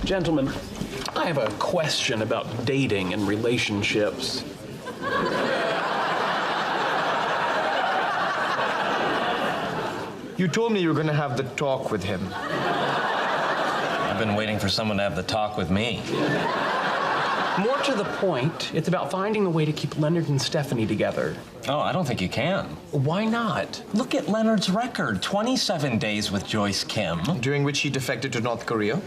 Gentlemen, I have a question about dating and relationships. You told me you were going to have the talk with him. I've been waiting for someone to have the talk with me. More to the point, it's about finding a way to keep Leonard and Stephanie together. Oh, I don't think you can. Why not? Look at Leonard's record. 27 days with Joyce Kim. During which he defected to North Korea.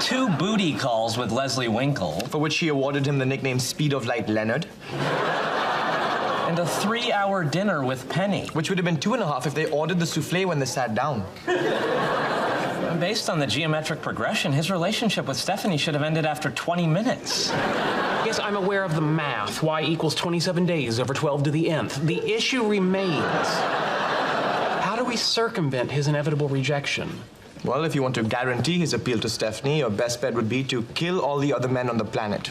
2 booty calls with Leslie Winkle. For which she awarded him the nickname Speed of Light Leonard. And a 3-hour dinner with Penny. Which would have been 2.5 if they ordered the souffle when they sat down. Based on the geometric progression, his relationship with Stephanie should have ended after 20 minutes. Yes, I'm aware of the math. Y equals 27 days over 12 to the nth. The issue remains. How do we circumvent his inevitable rejection? Well, if you want to guarantee his appeal to Stephanie, your best bet would be to kill all the other men on the planet.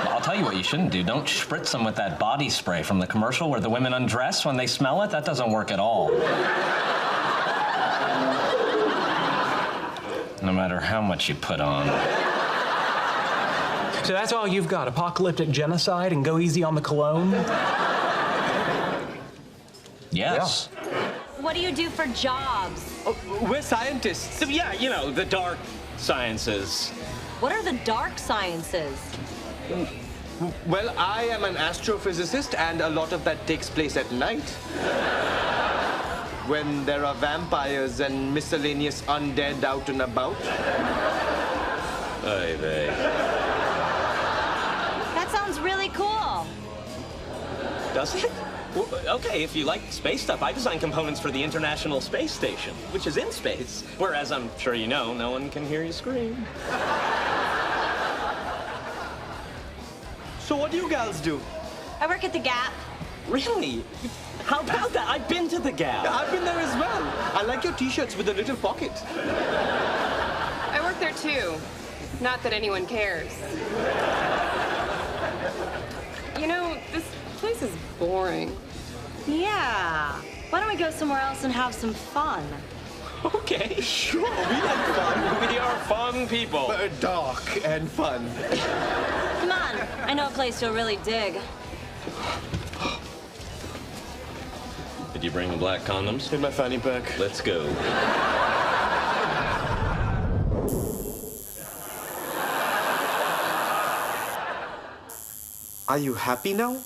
I'll tell you what you shouldn't do. Don't spritz them with that body spray from the commercial where the women undress when they smell it. That doesn't work at all. No matter how much you put on. So that's all you've got? Apocalyptic genocide and go easy on the cologne? Yes. Yeah. What do you do for jobs? Oh, we're scientists. So, yeah, you know, the dark sciences. What are the dark sciences? Well, I am an astrophysicist, and a lot of that takes place at night. When there are vampires and miscellaneous undead out and about. Oy vey. That sounds really cool. Does it? Well, okay, if you like space stuff, I design components for the International Space Station, which is in space. Whereas I'm sure you know, no one can hear you scream. So what do you gals do? I work at the Gap. Really? How about that? I've been to the Gap. Yeah, I've been there as well. I like your t-shirts with a little pocket. I work there too. Not that anyone cares. You know, this place is boring. Yeah. Why don't we go somewhere else and have some fun? Okay, sure. We like fun. We are fun people. Dark and fun. Come on. I know a place you'll really dig. Did you bring the black condoms? In my fanny pack. Let's go. Are you happy now?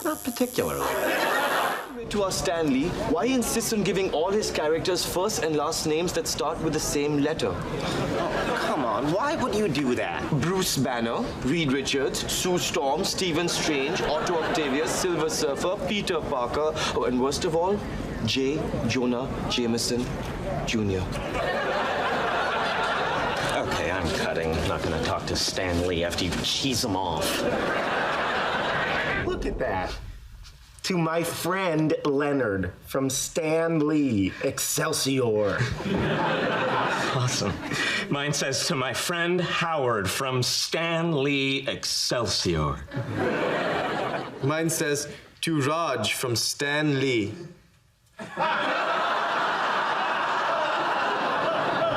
Not particularly. To our Stanley, why insist on giving all his characters first and last names that start with the same letter? Oh, come on. Why would you do that? Bruce Banner, Reed Richards, Sue Storm, Stephen Strange, Otto Octavius, Silver Surfer, Peter Parker, oh, and worst of all, J. Jonah Jameson Jr. Okay, I'm cutting. I'm not gonna talk to Stan Lee after you cheese him off. Look at that. To my friend Leonard from Stan Lee, Excelsior. Awesome. Mine says to my friend Howard from Stan Lee, Excelsior. Mine says to Raj from Stan Lee.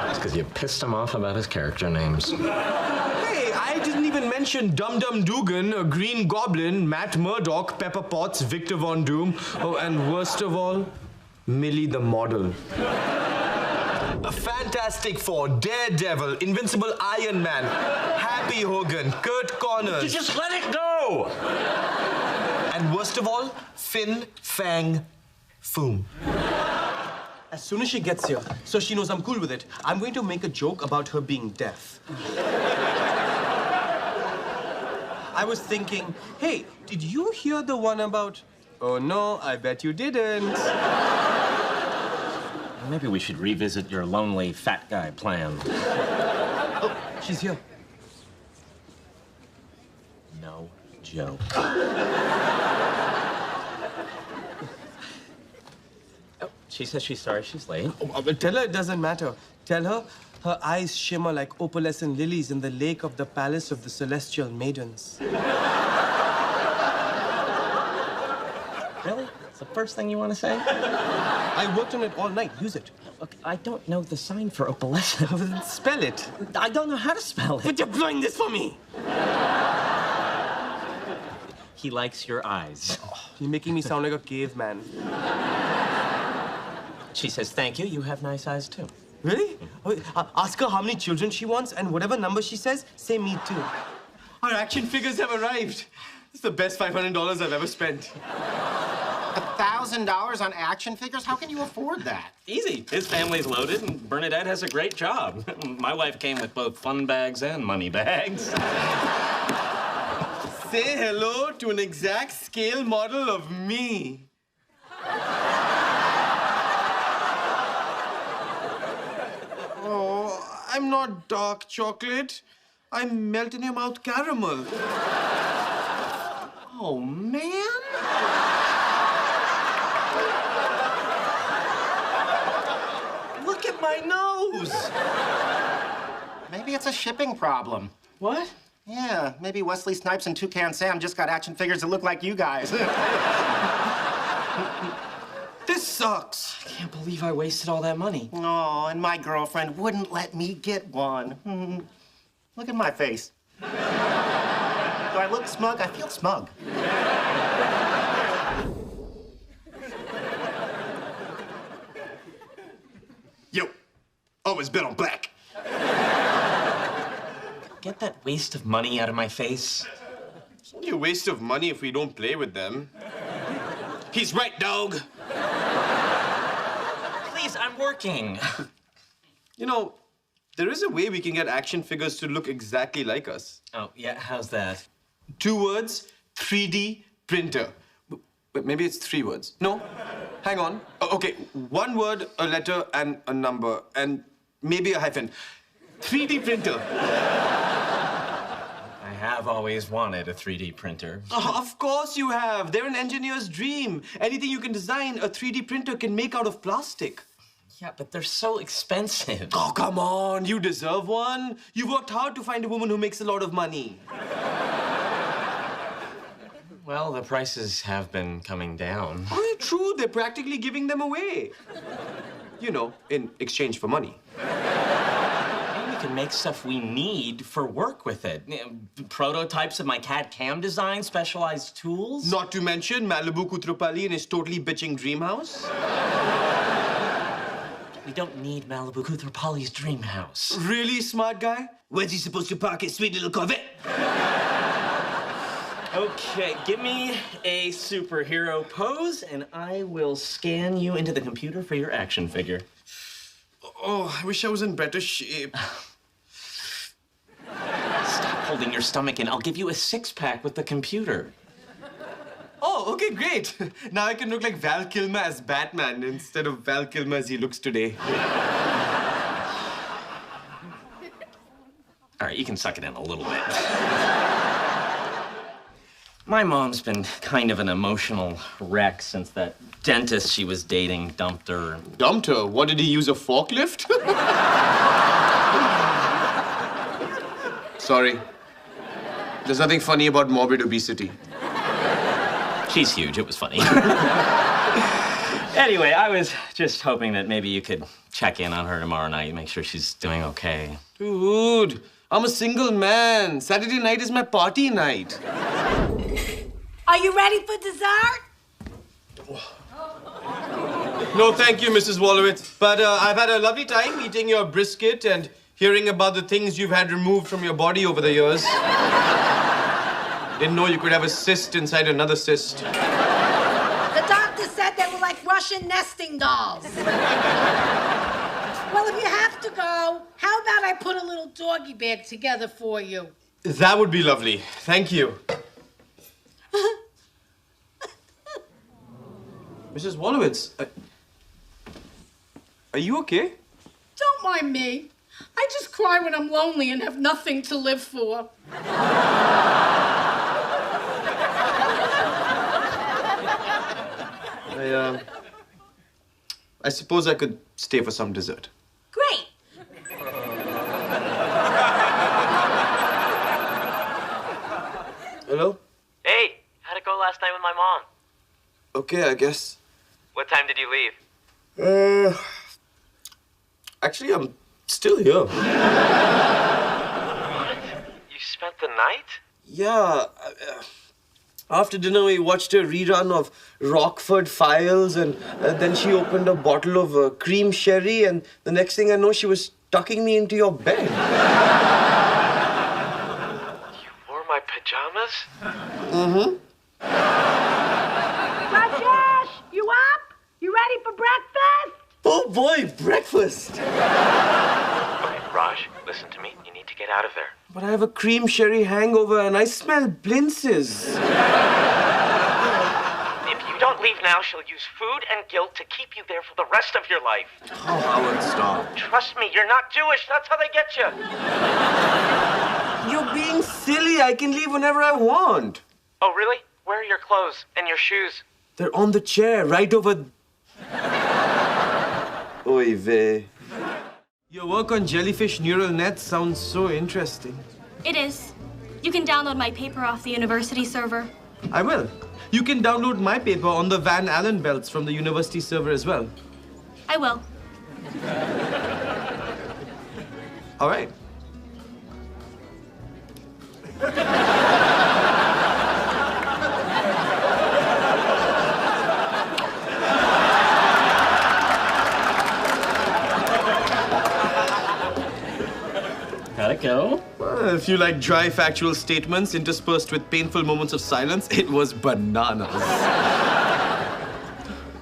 It's because you pissed him off about his character names. Hey, I didn't even mention Dum Dum Dugan, Green Goblin, Matt Murdock, Pepper Potts, Victor Von Doom, oh, and worst of all, Millie the Model. A Fantastic Four, Daredevil, Invincible Iron Man, Happy Hogan, Kurt Connors. You just let it go! And worst of all, Fin Fang Foom. As soon as she gets here, so she knows I'm cool with it, I'm going to make a joke about her being deaf. I was thinking, hey, did you hear the one about... Oh, no, I bet you didn't. Maybe we should revisit your lonely fat guy plan. Oh, she's here. No joke. She says she's sorry she's late. Oh, but tell her it doesn't matter. Tell her her eyes shimmer like opalescent lilies in the lake of the palace of the celestial maidens. Really? That's the first thing you want to say? I worked on it all night. Use it. Look, I don't know the sign for opalescent. Spell it. I don't know how to spell it. But you're blowing this for me. He likes your eyes. You're making me sound like a caveman. She says, thank you. You have nice eyes, too. Really? Ask her how many children she wants, and whatever number she says, say me too. Our action figures have arrived. This is the best $500 I've ever spent. $1,000 on action figures? How can you afford that? Easy. His family's loaded, and Bernadette has a great job. My wife came with both fun bags and money bags. Say hello to an exact scale model of me. Oh, I'm not dark chocolate. I'm melt-in-your-mouth caramel. Oh, man. Look at my nose. Maybe it's a shipping problem. What? Yeah, maybe Wesley Snipes and Toucan Sam just got action figures that look like you guys. This sucks. I can't believe I wasted all that money. Oh, and my girlfriend wouldn't let me get one. Look at my face. Do I look smug? I feel smug. Yo, always bet on black. Get that waste of money out of my face. It's only a waste of money if we don't play with them. He's right, dog. Please, I'm working. You know, there is a way we can get action figures to look exactly like us. Oh, yeah, how's that? 2 words, 3D printer. But maybe it's 3 words. No, hang on. Okay, 1 word, a letter, and a number, and maybe a hyphen. 3D printer. I have always wanted a 3D printer. Oh, of course you have. They're an engineer's dream. Anything you can design, a 3D printer can make out of plastic. Yeah, but they're so expensive. Oh, come on. You deserve one. You worked hard to find a woman who makes a lot of money. Well, the prices have been coming down. Oh, true. They're practically giving them away. You know, in exchange for money. Maybe we can make stuff we need for work with it. You know, prototypes of my CAD-CAM design, specialized tools. Not to mention Malibu Kutrapali and his totally bitching dream house. We don't need Malibu Kutrapali's dream house. Really, smart guy? Where's he supposed to park his sweet little Corvette? Okay, give me a superhero pose, and I will scan you into the computer for your action figure. Oh, I wish I was in better shape. Stop holding your stomach in. I'll give you a 6-pack with the computer. Oh, okay, great. Now I can look like Val Kilmer as Batman instead of Val Kilmer as he looks today. All right, you can suck it in a little bit. My mom's been kind of an emotional wreck since that dentist she was dating dumped her. Dumped her? What, did he use a forklift? Sorry. There's nothing funny about morbid obesity. She's huge. It was funny. Anyway, I was just hoping that maybe you could check in on her tomorrow night and make sure she's doing okay. Dude, I'm a single man. Saturday night is my party night. Are you ready for dessert? No, thank you, Mrs. Wolowitz. But I've had a lovely time eating your brisket and hearing about the things you've had removed from your body over the years. Didn't know you could have a cyst inside another cyst. The doctor said they were like Russian nesting dolls. Well, if you have to go, how about I put a little doggy bag together for you? That would be lovely. Thank you. Mrs. Wolowitz, are you okay? Don't mind me. I just cry when I'm lonely and have nothing to live for. I suppose I could stay for some dessert. Great. Hello? Hey, how'd it go last night with my mom? Okay, I guess. What time did you leave? Actually, I'm still here. You spent the night? Yeah. After dinner, we watched a rerun of Rockford Files, and then she opened a bottle of cream sherry, and the next thing I know, she was tucking me into your bed. You wore my pajamas? Mm-hmm. Rajesh, you up? You ready for breakfast? Oh boy, breakfast! Okay, Raj, listen to me. You need to get out of there. But I have a cream sherry hangover, and I smell blintzes. If you don't leave now, she'll use food and guilt to keep you there for the rest of your life. Oh, Howard, stop. Trust me, you're not Jewish. That's how they get you. You're being silly. I can leave whenever I want. Oh, really? Where are your clothes and your shoes? They're on the chair, right over... Oy vey. Your work on jellyfish neural nets sounds so interesting. It is. You can download my paper off the university server. I will. You can download my paper on the Van Allen belts from the university server as well. I will. All right. How'd it go? Well, if you like dry factual statements interspersed with painful moments of silence, it was bananas.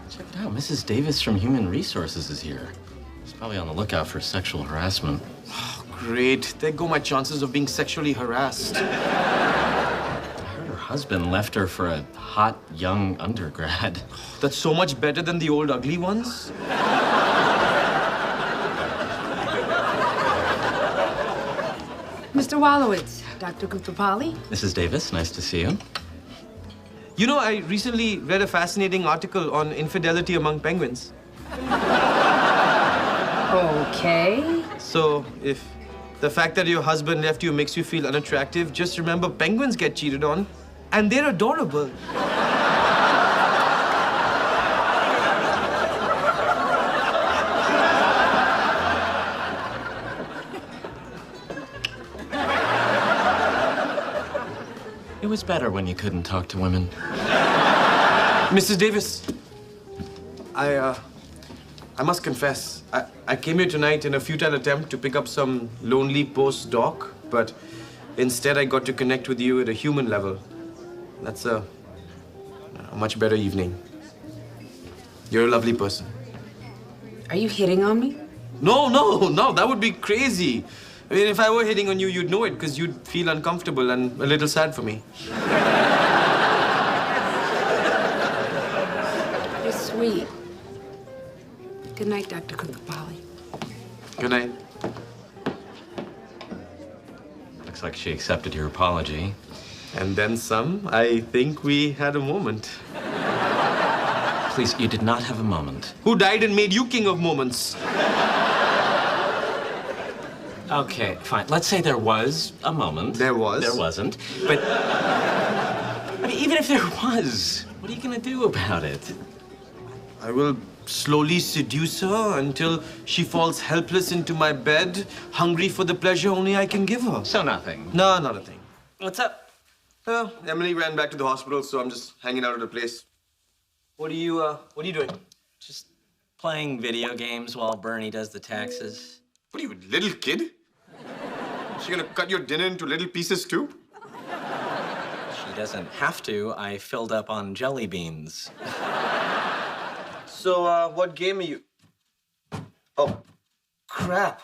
Check it out. Mrs. Davis from Human Resources is here. She's probably on the lookout for sexual harassment. Oh, great. There go my chances of being sexually harassed. I heard her husband left her for a hot, young undergrad. That's so much better than the old ugly ones. Mr. Wolowitz, Dr. Kapali. Mrs. Davis, nice to see you. You know, I recently read a fascinating article on infidelity among penguins. Okay. So, if the fact that your husband left you makes you feel unattractive, just remember penguins get cheated on, and they're adorable. It was better when you couldn't talk to women. Mrs. Davis, I must confess, I came here tonight in a futile attempt to pick up some lonely postdoc, but instead I got to connect with you at a human level. That's a much better evening. You're a lovely person. Are you hitting on me? No, that would be crazy. I mean, if I were hitting on you, you'd know it, because you'd feel uncomfortable and a little sad for me. You're sweet. Good night, Dr. Kapali. Good night. Looks like she accepted your apology. And then some. I think we had a moment. Please, you did not have a moment. Who died and made you king of moments? Okay, fine. Let's say there was a moment. There was. There wasn't. But, I mean, even if there was, what are you going to do about it? I will slowly seduce her until she falls helpless into my bed, hungry for the pleasure only I can give her. So nothing. No, not a thing. What's up? Emily ran back to the hospital, so I'm just hanging out at her place. What are you doing? Just playing video games while Bernie does the taxes. What are you, a little kid? Is she gonna cut your dinner into little pieces too? She doesn't have to. I filled up on jelly beans. So, what game are you... Oh, crap.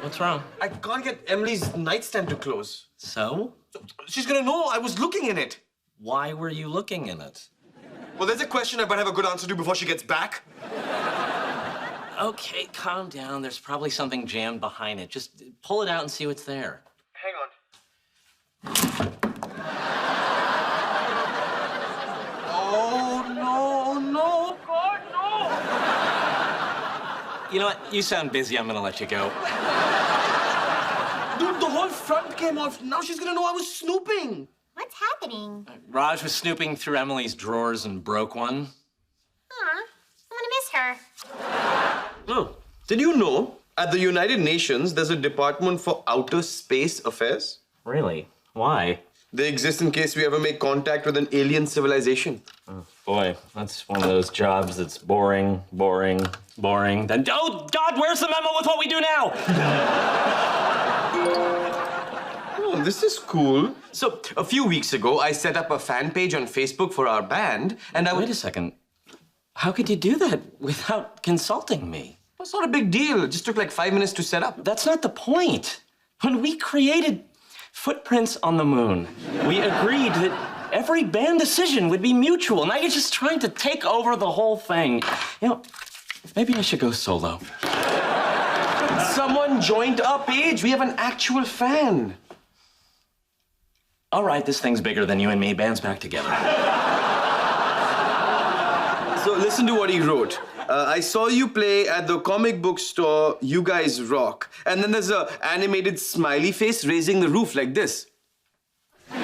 What's wrong? I can't get Emily's nightstand to close. So? She's gonna know I was looking in it. Why were you looking in it? Well, there's a question I better have a good answer to before she gets back. Okay, calm down. There's probably something jammed behind it. Just pull it out and see what's there. Hang on. Oh, no, God, no! You know what? You sound busy. I'm gonna let you go. Dude, the whole front came off. Now she's gonna know I was snooping. What's happening? Raj was snooping through Emily's drawers and broke one. Aw, someone there. Oh, did you know at the United Nations there's a Department for Outer Space Affairs? Really? Why? They exist in case we ever make contact with an alien civilization. Oh, boy, that's one of those jobs that's boring, boring, boring. Then, oh, God, where's the memo with what we do now? Oh, this is cool. So, a few weeks ago, I set up a fan page on Facebook for our band, and I... Wait a second. How could you do that without consulting me? It's not a big deal. It just took like 5 minutes to set up. That's not the point. When we created Footprints on the Moon, we agreed that every band decision would be mutual. Now you're just trying to take over the whole thing. You know, maybe I should go solo. Someone joined our page. We have an actual fan. All right, this thing's bigger than you and me. Band's back together. So listen to what he wrote. I saw you play at the comic book store, You Guys Rock. And then there's a animated smiley face raising the roof like this. We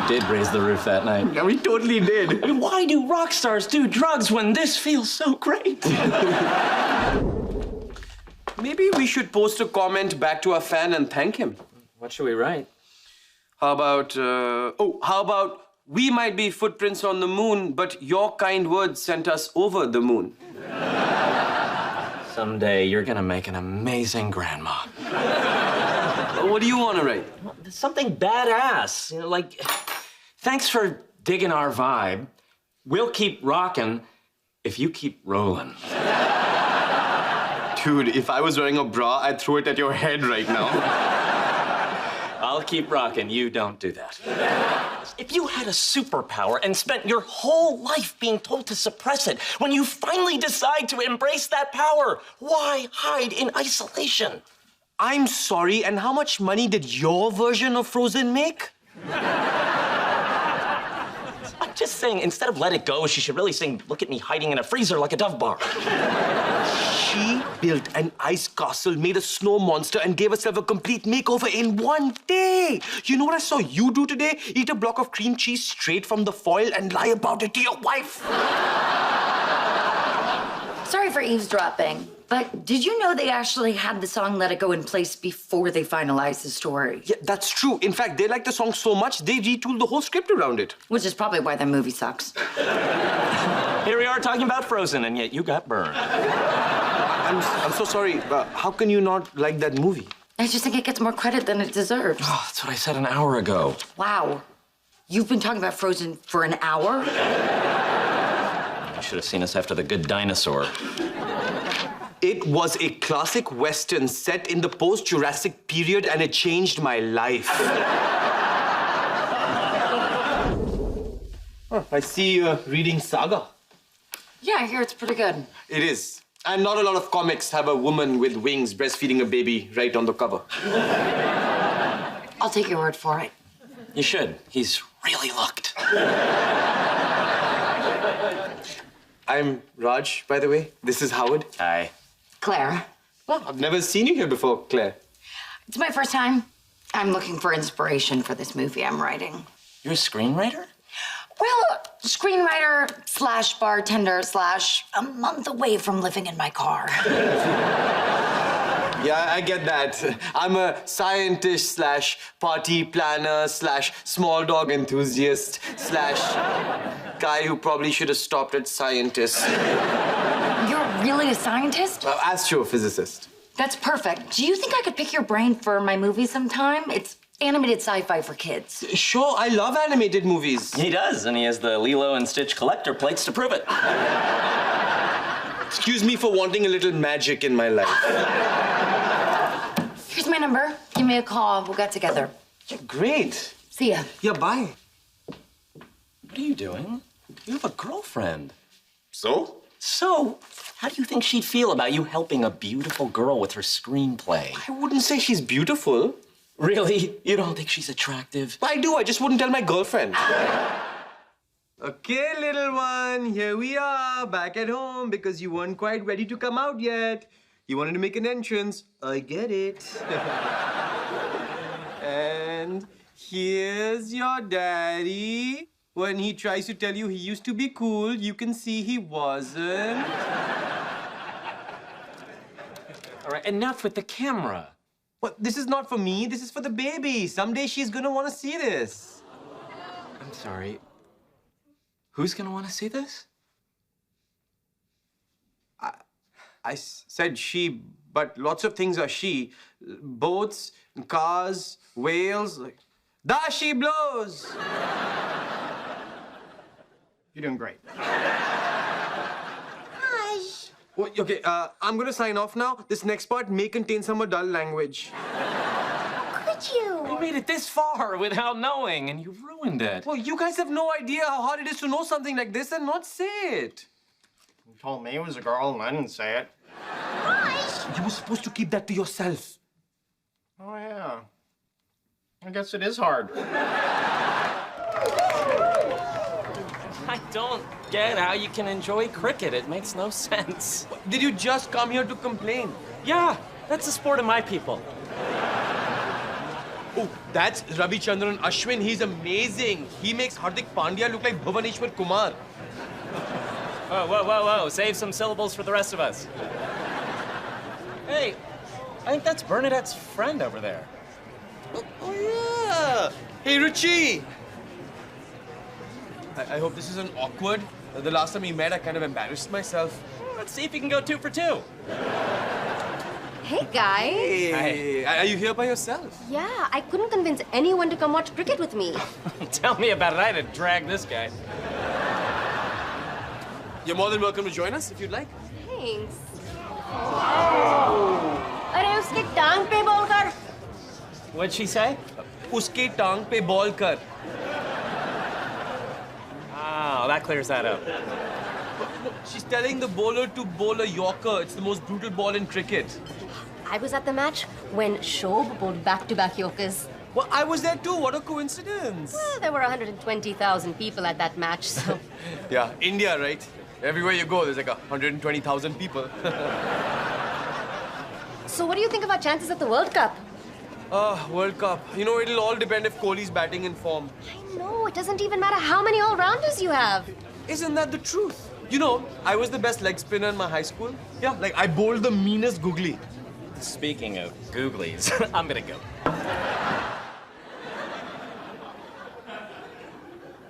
did raise the roof that night. Yeah, we totally did. I mean, why do rock stars do drugs when this feels so great? Maybe we should post a comment back to our fan and thank him. What should we write? How about, how about we might be footprints on the moon, but your kind words sent us over the moon. Someday you're gonna make an amazing grandma. What do you want to write? Something badass. You know, like, thanks for digging our vibe. We'll keep rocking if you keep rolling. Dude, if I was wearing a bra, I'd throw it at your head right now. I'll keep rocking. You don't do that. If you had a superpower and spent your whole life being told to suppress it, when you finally decide to embrace that power, why hide in isolation? I'm sorry, and how much money did your version of Frozen make? I'm just saying, instead of let it go, she should really sing, look at me hiding in a freezer like a Dove bar. She built an ice castle, made a snow monster, and gave herself a complete makeover in one day. You know what I saw you do today? Eat a block of cream cheese straight from the foil and lie about it to your wife. Sorry for eavesdropping, but did you know they actually had the song Let It Go in place before they finalized the story? Yeah, that's true. In fact, they like the song so much, they retooled the whole script around it. Which is probably why the movie sucks. Here we are talking about Frozen, and yet you got burned. I'm so sorry, but how can you not like that movie? I just think it gets more credit than it deserves. Oh, that's what I said an hour ago. Wow. You've been talking about Frozen for an hour? You should have seen us after The Good Dinosaur. It was a classic Western set in the post-Jurassic period, and it changed my life. I see you reading Saga. Yeah, I hear it's pretty good. It is. And not a lot of comics have a woman with wings breastfeeding a baby right on the cover. I'll take your word for it. You should. He's really looked. I'm Raj, by the way. This is Howard. Hi. Claire. Well, I've never seen you here before, Claire. It's my first time. I'm looking for inspiration for this movie I'm writing. You're a screenwriter? Well, screenwriter / bartender / a month away from living in my car. Yeah, I get that. I'm a scientist / party planner / small dog enthusiast / guy who probably should have stopped at scientist. You're really a scientist? Astrophysicist. That's perfect. Do you think I could pick your brain for my movie sometime? It's animated sci-fi for kids. Sure, I love animated movies. He does, and he has the Lilo and Stitch collector plates to prove it. Excuse me for wanting a little magic in my life. Here's my number. Give me a call. We'll get together. Yeah, great. See ya. Yeah, bye. What are you doing? You have a girlfriend. So? So, how do you think she'd feel about you helping a beautiful girl with her screenplay? I wouldn't say she's beautiful. Really? You don't think she's attractive? I do. I just wouldn't tell my girlfriend. Okay, little one. Here we are, back at home because you weren't quite ready to come out yet. You wanted to make an entrance. I get it. And here's your daddy. When he tries to tell you he used to be cool, you can see he wasn't. All right, enough with the camera. But this is not for me. This is for the baby. Someday she's gonna want to see this. I'm sorry. Who's gonna want to see this? I said she, but lots of things are she. Boats, cars, whales. Da she blows. You're doing great. Well, okay, I'm gonna sign off now. This next part may contain some adult language. Could you? You made it this far without knowing, and you ruined it. Well, you guys have no idea how hard it is to know something like this and not say it. You told me it was a girl and I didn't say it. You were supposed to keep that to yourself. Oh, yeah. I guess it is hard. I don't get how you can enjoy cricket. It makes no sense. Did you just come here to complain? Yeah, that's the sport of my people. Oh, that's Ravi Chandran Ashwin. He's amazing. He makes Hardik Pandya look like Bhuvaneshwar Kumar. Whoa, whoa, whoa, whoa. Save some syllables for the rest of us. Hey, I think that's Bernadette's friend over there. Oh yeah. Hey, Ruchi. I hope this isn't awkward. The last time we met, I kind of embarrassed myself. Let's see if you can go 2 for 2. Hey, guys. Hey, are you here by yourself? Yeah, I couldn't convince anyone to come watch cricket with me. Tell me about it. I had to drag this guy. You're more than welcome to join us if you'd like. Thanks. अरे उसके टांग पे ball कर. What'd she say? उसके टांग पे ball कर. Oh, that clears that up. She's telling the bowler to bowl a Yorker. It's the most brutal ball in cricket. I was at the match when Shob bowled back-to-back Yorkers. Well, I was there too. What a coincidence. Well, there were 120,000 people at that match, so... Yeah, India, right? Everywhere you go, there's like 120,000 people. So what do you think of our chances at the World Cup? World Cup. You know, it'll all depend if Kohli's batting in form. I know, it doesn't even matter how many all-rounders you have. Isn't that the truth? You know, I was the best leg spinner in my high school. Yeah, like I bowled the meanest googly. Speaking of googlies, I'm gonna go.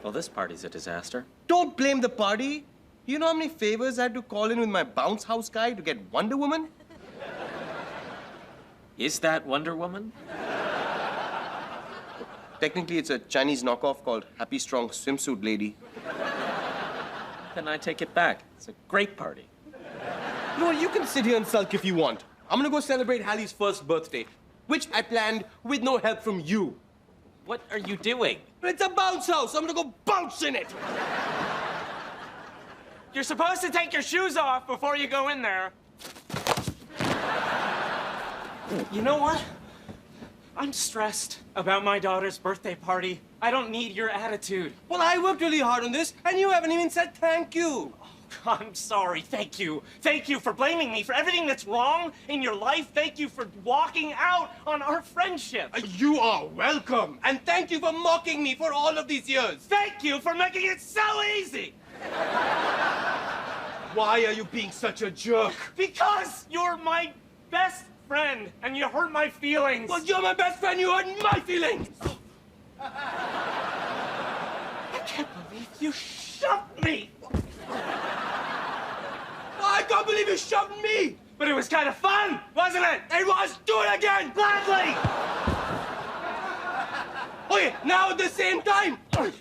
Well, this party's a disaster. Don't blame the party. You know how many favors I had to call in with my bounce house guy to get Wonder Woman? Is that Wonder Woman? Technically, it's a Chinese knockoff called Happy Strong Swimsuit Lady. Then I take it back. It's a great party. No, you can sit here and sulk if you want. I'm gonna go celebrate Hallie's first birthday, which I planned with no help from you. What are you doing? It's a bounce house. I'm gonna go bounce in it. You're supposed to take your shoes off before you go in there. You know what? I'm stressed about my daughter's birthday party. I don't need your attitude. Well, I worked really hard on this, and you haven't even said thank you. I'm sorry. Thank you. Thank you for blaming me for everything that's wrong in your life. Thank you for walking out on our friendship. You are welcome. And thank you for mocking me for all of these years. Thank you for making it so easy. Why are you being such a jerk? Because you're my best friend and you hurt my feelings. Well, you're my best friend. You hurt my feelings. I can't believe you shoved me. I can't believe you shoved me! But it was kind of fun, wasn't it? It was! Do it again! Gladly! Okay, now at the same time! That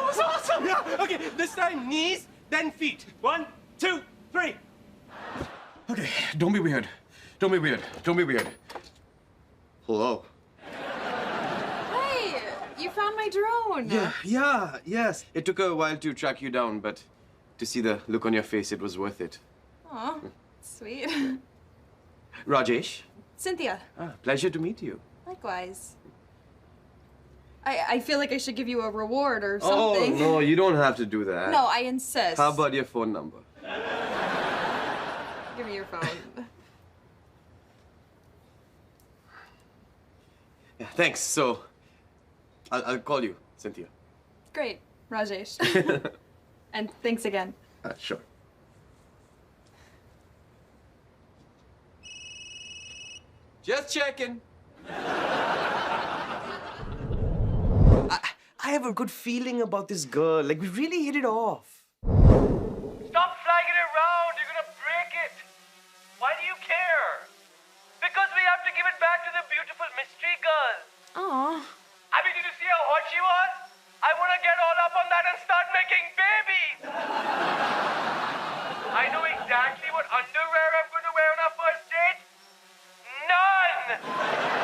was awesome! Yeah, okay, this time knees, then feet. 1, 2, 3. Okay, don't be weird. Don't be weird. Don't be weird. Hello. Hey, you found my drone. Yes. It took a while to track you down, but to see the look on your face, it was worth it. Aw, sweet. Rajesh? Cynthia. Pleasure to meet you. Likewise. I feel like I should give you a reward or something. Oh, no, you don't have to do that. No, I insist. How about your phone number? Give me your phone. Yeah, thanks. So, I'll call you, Cynthia. Great, Rajesh. And thanks again. Sure. Just checking. I have a good feeling about this girl. Like, we really hit it off. Stop flagging it around. You're gonna break it. Why do you care? Because we have to give it back to the beautiful mystery girl. Aw. I mean, did you see how hot she was? I want to get all up on that and start making babies. I know exactly what underwear I'm going to wear on our first date. None.